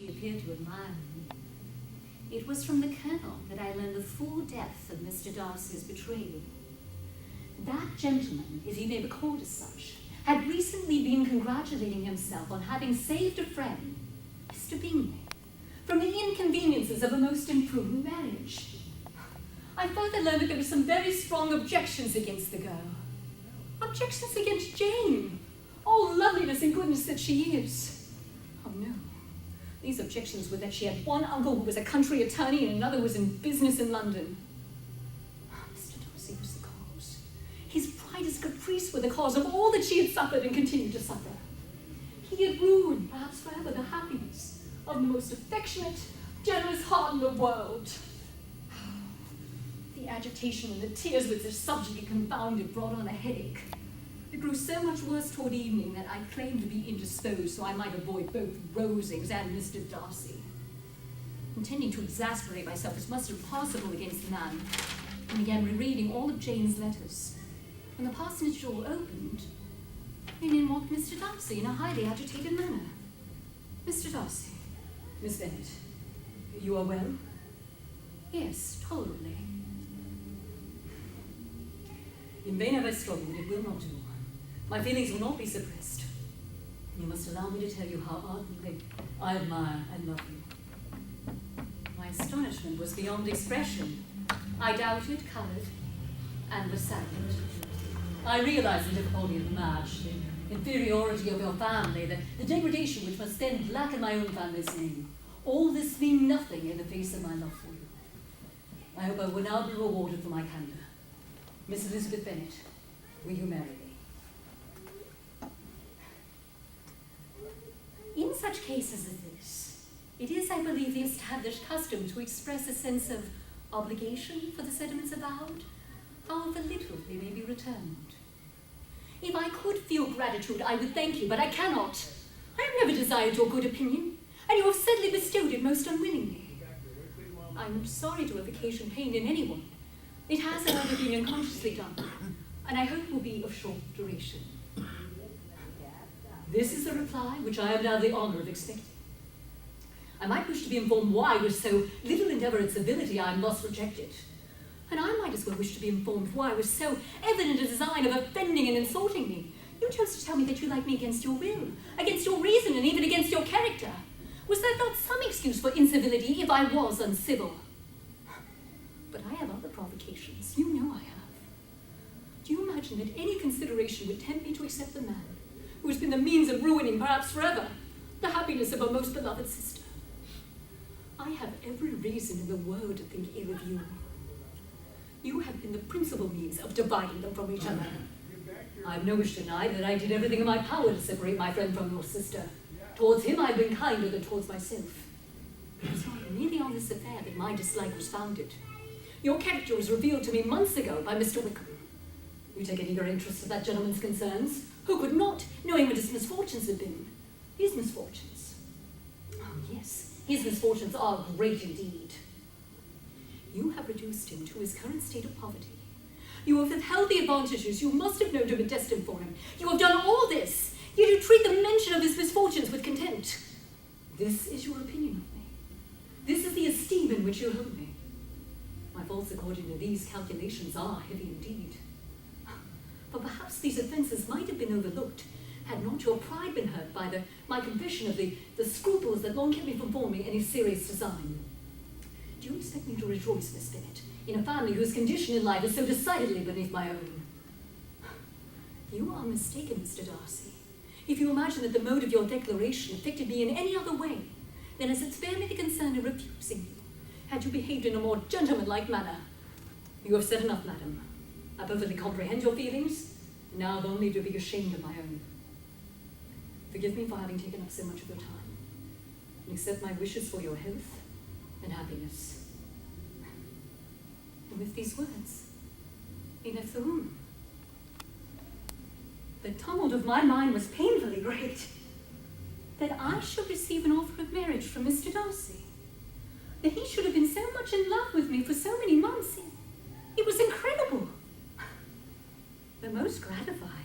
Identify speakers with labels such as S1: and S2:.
S1: He appeared to admire me. It was from the Colonel that I learned the full depth of Mr. Darcy's betrayal. That gentleman, if he may be called as such, had recently been congratulating himself on having saved a friend, Mr. Bingley, from the inconveniences of a most imprudent marriage. I further learned that there were some very strong objections against the girl. Objections against Jane. Oh, loveliness and goodness that she is. Oh, no. These objections were that she had one uncle who was a country attorney and another was in business in London. Mr. Darcy was the cause. His pride, his caprice were the cause of all that she had suffered and continued to suffer. He had ruined, perhaps forever, the happiness of the most affectionate, generous heart in the world. The agitation and the tears which the subject had confounded brought on a headache. It grew so much worse toward evening that I claimed to be indisposed so I might avoid both Rosings and Mr. Darcy. Intending to exasperate myself as much as possible against the man, I began rereading all of Jane's letters. When the parsonage door opened, in walked Mr. Darcy in a highly agitated manner. Mr. Darcy.
S2: Miss Bennet, you are well?
S1: Yes, tolerably.
S2: In vain have I struggled, it will not do. My feelings will not be suppressed. You must allow me to tell you how ardently I admire and love you.
S1: My astonishment was beyond expression. I doubted, coloured, and was saddened.
S2: I realize the difficulty of the match, the inferiority of your family, the degradation which must then blacken my own family's name. All this mean nothing in the face of my love for you. I hope I will now be rewarded for my candour. Miss Elizabeth Bennet, will you marry me?
S1: In such cases as this, it is, I believe, the established custom to express a sense of obligation for the sentiments avowed, however little they may be returned. If I could feel gratitude, I would thank you, but I cannot. I have never desired your good opinion, and you have sadly bestowed it most unwillingly. I am sorry to have occasioned pain in anyone. It has, however, been unconsciously done, and I hope will be of short duration.
S2: This is the reply which I have now the honour of expecting. I might wish to be informed why, with so little endeavour at civility, I am thus rejected.
S1: And I might as well wish to be informed why, with so evident a design of offending and insulting me, you chose to tell me that you like me against your will, against your reason, and even against your character. Was there not some excuse for incivility if I was uncivil? But I have other provocations. You know I have. Do you imagine that any consideration would tempt me to accept the man who has been the means of ruining, perhaps forever, the happiness of a most beloved sister? I have every reason in the world to think ill of you. You have been the principal means of dividing them from each other.
S2: I have no wish to deny that I did everything in my power to separate my friend from your sister. Towards him I have been kinder than towards myself.
S1: It was not merely on this affair that my dislike was founded. Your character was revealed to me months ago by Mr. Weakland.
S2: You take an eager interest in that gentleman's concerns?
S1: Who could not, knowing what his misfortunes had been? His misfortunes. Oh, yes, his misfortunes are great indeed. You have reduced him to his current state of poverty. You have withheld the advantages you must have known to be destined for him. You have done all this, yet you treat the mention of his misfortunes with contempt. This is your opinion of me. This is the esteem in which you hold me. My faults, according to these calculations, are heavy indeed. But perhaps these offences might have been overlooked had not your pride been hurt by my confession of the scruples that long kept me from forming any serious design. Do you expect me to rejoice, Miss Bennet, in a family whose condition in life is so decidedly beneath my own? You are mistaken, Mr. Darcy, if you imagine that the mode of your declaration affected me in any other way than as it spared me the concern of refusing you, had you behaved in a more gentlemanlike manner.
S2: You have said enough, madam. I perfectly comprehend your feelings, and now I've only to be ashamed of my own. Forgive me for having taken up so much of your time, and accept my wishes for your health and happiness.
S1: And with these words, he left the room. The tumult of my mind was painfully great. That I should receive an offer of marriage from Mr. Darcy. That he should have been so much in love with me for so many months. It was incredible. But most gratifying